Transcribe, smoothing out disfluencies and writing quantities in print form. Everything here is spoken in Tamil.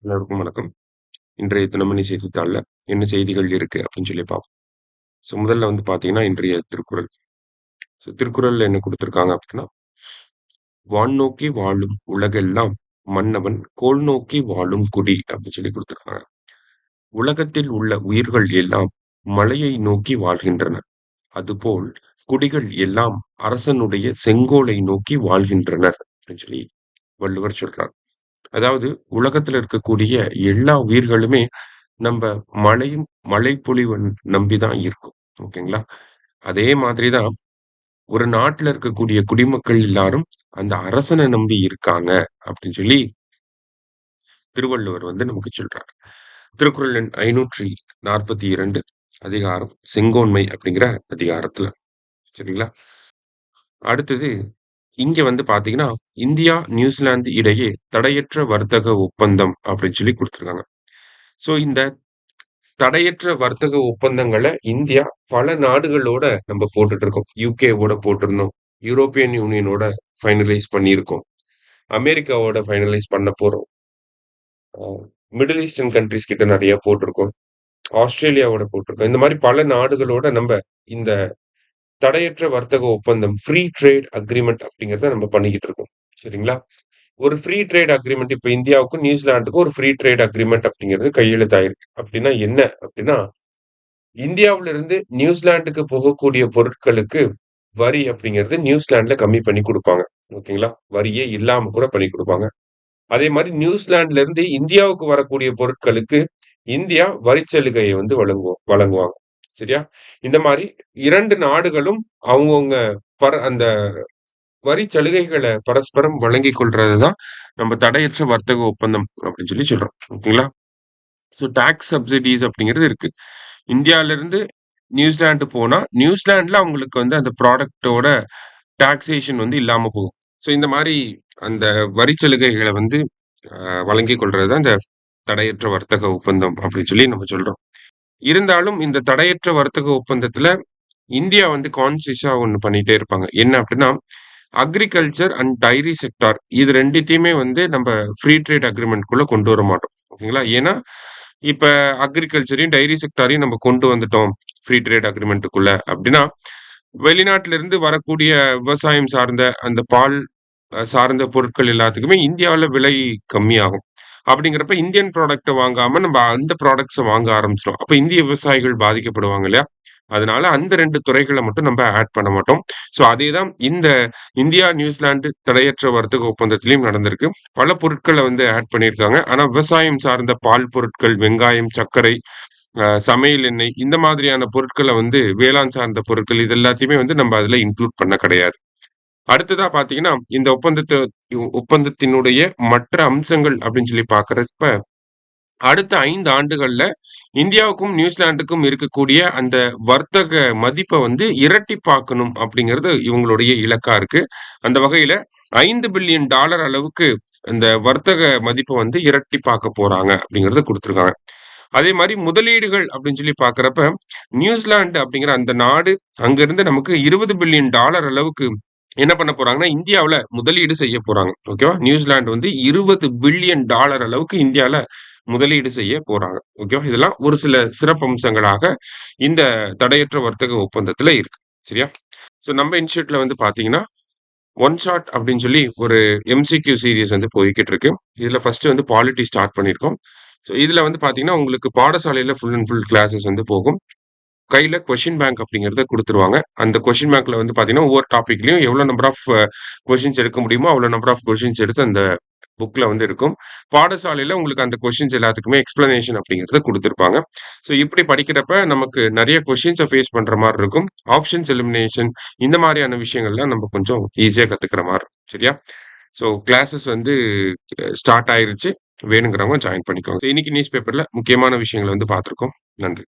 எல்லோருக்கும் வணக்கம். இன்றைய தினமணி செய்தித்தாள்ல என்ன செய்திகள் இருக்கு அப்படின்னு சொல்லி பார்ப்போம். முதல்ல பார்த்தீங்கன்னா, இன்றைய திருக்குறள். திருக்குறள்ல என்ன குடுத்திருக்காங்க அப்படின்னா, "வான் நோக்கி வாழும் உலகெல்லாம் மன்னவன் கோல் நோக்கி வாழும் குடி" அப்படின்னு சொல்லி குடுத்திருக்காங்க. "உலகத்தில் உள்ள உயிர்கள் எல்லாம் மலையை நோக்கி வாழ்கின்றன. அதுபோல் குடிகள் எல்லாம் அரசனுடைய செங்கோலை நோக்கி வாழ்கின்றனர்" அப்படின்னு சொல்லி வள்ளுவர் சொல்றார். அதாவது உலகத்துல இருக்கக்கூடிய எல்லா உயிர்களுமே நம்ப மழையும் மழைப்பொழிவு நம்பி தான் இருக்கும். ஓகேங்களா? அதே மாதிரி தான் ஒரு நாட்டுல இருக்கக்கூடிய குடிமக்கள் எல்லாரும் அந்த அரசன நம்பி இருக்காங்க அப்படின்னு சொல்லி திருவள்ளுவர் நமக்கு சொல்றார். திருக்குறள் எண் 542 அதிகாரம் செங்கோன்மை அப்படிங்கிற அதிகாரத்துல. சரிங்களா? அடுத்தது இங்க பார்த்தீங்கன்னா, இந்தியா, நியூசிலாந்து இடையே தடையற்ற வர்த்தக ஒப்பந்தம் அப்படின்னு சொல்லி குடுத்திருக்காங்க. ஸோ இந்த தடையற்ற வர்த்தக ஒப்பந்தங்கள இந்தியா பல நாடுகளோட நம்ம போட்டுட்டு இருக்கோம். யுகேவோட போட்டிருந்தோம். யூரோப்பியன் யூனியனோட ஃபைனலைஸ் பண்ணியிருக்கோம். அமெரிக்காவோட ஃபைனலைஸ் பண்ண போறோம். அ மிடில் ஈஸ்டர்ன் கன்ட்ரீஸ் கிட்ட நெறைய போட்டிருக்கோம். ஆஸ்திரேலியாவோட போட்டிருக்கோம். இந்த மாரி பல நாடுகளோட நம்ப இந்த தடையற்ற வர்த்தக ஒப்பந்தம் ஃப்ரீ ட்ரேட் அக்ரீமெண்ட் அப்படிங்கிறத நம்ம பண்ணிக்கிட்டு இருக்கோம். சரிங்களா? ஒரு ஃப்ரீ ட்ரேட் அக்ரீமெண்ட் இப்ப இந்தியாவுக்கும், நியூசிலாந்துக்கும் ஒரு ஃப்ரீ ட்ரேட் அக்ரீமெண்ட் அப்படிங்கிறது கையெழுத்தாயிருக்கு. அப்படின்னா என்ன? அப்படின்னா இந்தியாவுல இருந்து நியூசிலாந்துக்கு போகக்கூடிய பொருட்களுக்கு வரி அப்படிங்கிறது நியூசிலாந்துல கம்மி பண்ணி குடுப்பாங்க. ஓகேங்களா? வரியே இல்லாம கூட பண்ணி குடுப்பாங்க. அதே மாரி நியூசிலாந்துல இருந்து இந்தியாவுக்கு வரக்கூடிய பொருட்களுக்கு இந்தியா வரிச்சலுகைய வழங்குவாங்க. சரியா? இந்த மாரி 2 நாடுகளும் அவங்கவங்க அந்த வரி சலுகைகள பரஸ்பரம் வழங்கிக் கொள்றது தான் நம்ம தடையற்ற வர்த்தக ஒப்பந்தம் அப்படின்னு சொல்லி சொல்றோம். ஓகேங்களா? ஸோ டாக்ஸ் சப்சிடிஸ் அப்படிங்கிறது இருக்கு. இந்தியாவிலிருந்து நியூசிலாந்து போனா, நியூசிலாந்துல அவங்களுக்கு அந்த ப்ராடக்ட்டோட டாக்ஸேஷன் இல்லாம போகும். ஸோ இந்த மாரி அந்த வரி சலுகைகள அ வழங்கிக் கொள்றது தான் இந்த தடையற்ற வர்த்தக ஒப்பந்தம் அப்படின்னு சொல்லி நம்ம சொல்றோம். இருந்தாலும் இந்த தடையற்ற வர்த்தக ஒப்பந்தத்துல இந்தியா கான்ஷியஸா ஒண்ணு பண்ணிட்டே இருப்பாங்க. என்ன அப்படின்னா, அக்ரிகல்ச்சர் அண்ட் டைரி செக்டார் இது 2த்தையுமே நம்ப ஃப்ரீ ட்ரேட் அக்ரீமென்ட்குள்ள கொண்டு வர மாட்டோம். ஓகேங்களா? ஏன்னா, இப்ப அக்ரிகல்ச்சரையும், டைரி செக்டாரையும் நம்ம கொண்டு வந்துட்டோம் ஃப்ரீ ட்ரேட் அக்ரீமென்ட்க்குள்ள அப்படின்னா, வெளிநாட்டில இருந்து வரக்கூடிய விவசாயம் சார்ந்த அந்த பால் சார்ந்த பொருட்கள் எல்லாத்துக்குமே இந்தியாவுல விலை கம்மியாகும். அப்படிங்கிறப்ப இந்தியன் ப்ராடக்ட்ட வாங்காம நம்ம அந்த ப்ராடக்ட்ஸ வாங்க ஆரம்பிச்சுட்டோம். அப்ப இந்திய விவசாயிகள் பாதிக்கப்படுவாங்க இல்லையா? அதனால அந்த 2 துறைகள மட்டும் நம்ம ஆட் பண்ண மாட்டோம். ஸோ அதே தான் இந்த இந்தியா, நியூசிலாந்து தடையற்ற வர்த்தக ஒப்பந்தத்திலயும் நடந்திருக்கு. பல பொருட்கள ஆட் பண்ணியிருக்காங்க. ஆனா விவசாயம் சார்ந்த பால் பொருட்கள், வெங்காயம், சர்க்கரை, சமையல் எண்ணெய் இந்த மாதிரியான பொருட்கள வேளாண் சார்ந்த பொருட்கள் இது எல்லாத்தையுமே நம்ம அதுல இன்க்ளூட் பண்ண கிடையாது. அடுத்ததா பார்த்தீங்கன்னா, இந்த ஒப்பந்தத்தினுடைய மற்ற அம்சங்கள் அப்படின்னு சொல்லி பார்க்கிறப்ப, அடுத்த 5 ஆண்டுகள்ல இந்தியாவுக்கும், நியூசிலாந்துக்கும் இருக்கக்கூடிய அந்த வர்த்தக மதிப்ப இரட்டிப்பாக்கணும் அப்படிங்கிறது இவங்களுடைய இலக்கா இருக்கு. அந்த வகையில $5 பில்லியன் அளவுக்கு அந்த வர்த்தக மதிப்ப இரட்டிப்பாக்க போறாங்க அப்படிங்கிறத குடுத்திருக்காங்க. அதே மாரி முதலீடுகள் அப்படின்னு சொல்லி பார்க்கிறப்ப, நியூசிலாந்து அப்படிங்கிற அந்த நாடு அங்கிருந்து நமக்கு $20 பில்லியன் அளவுக்கு என்ன பண்ண போறாங்கன்னா, இந்தியாவுல முதலீடு செய்ய போறாங்க. ஓகேவா? நியூசிலாந்து $20 பில்லியன் அளவுக்கு இந்தியால முதலீடு செய்ய போறாங்க. ஓகேவா? இதெல்லாம் ஒரு சில சிறப்பம்சங்களாக இந்த தடையற்ற வர்த்தக ஒப்பந்தத்துல இருக்கு. சரியா? ஸோ நம்ம இன்ஸ்டிடியூட்ல பார்த்தீங்கன்னா, ஒன் ஷாட் அப்படின்னு சொல்லி ஒரு எம்சிக்யூ சீரிஸ் போய்க்கிட்டு இருக்கு. இதுல ஃபர்ஸ்ட் பாலிட்டி ஸ்டார்ட் பண்ணியிருக்கோம். ஸோ இதுல பார்த்தீங்கன்னா, உங்களுக்கு பாடசாலையில ஃபுல் அண்ட் ஃபுல் கிளாஸஸ் போகும். கையில கொஸ்டின் பேங்க் அப்படிங்கிறத குடுத்துருவாங்க. அந்த கொஸ்டின் பேங்க்ல பார்த்தீங்கன்னா, ஒவ்வொரு டாபிக்லயும் எவ்வளோ நம்பர் ஆஃப் கொஸ்டின்ஸ் எடுக்க முடியுமோ, அவ்வளோ நம்பர் ஆஃப் கொஸ்டின்ஸ் எடுத்து அந்த புக்ல இருக்கும். பாடசாலையில உங்களுக்கு அந்த கொஸ்டின்ஸ் எல்லாத்துக்குமே எக்ஸ்ப்ளனேஷன் அப்படிங்கிறத குடுத்திருப்பாங்க. ஸோ இப்படி படிக்கிறப்ப நமக்கு நெறைய கொஸ்டின்ஸ ஃபேஸ் பண்ற மாரி இருக்கும். ஆப்ஷன்ஸ் எலிமினேஷன் இந்த மாரியான விஷயங்கள்லாம் நம்ம கொஞ்சம் ஈஸியா கத்துக்கிற மாரி இருக்கும். சரியா? ஸோ கிளாஸஸ் ஸ்டார்ட் ஆயிருச்சு. வேணுங்கிறவங்க ஜாயின் பண்ணிக்கோங்க. இன்னைக்கு நியூஸ் பேப்பர்ல முக்கியமான விஷயங்கள பார்த்திருக்கோம். நன்றி.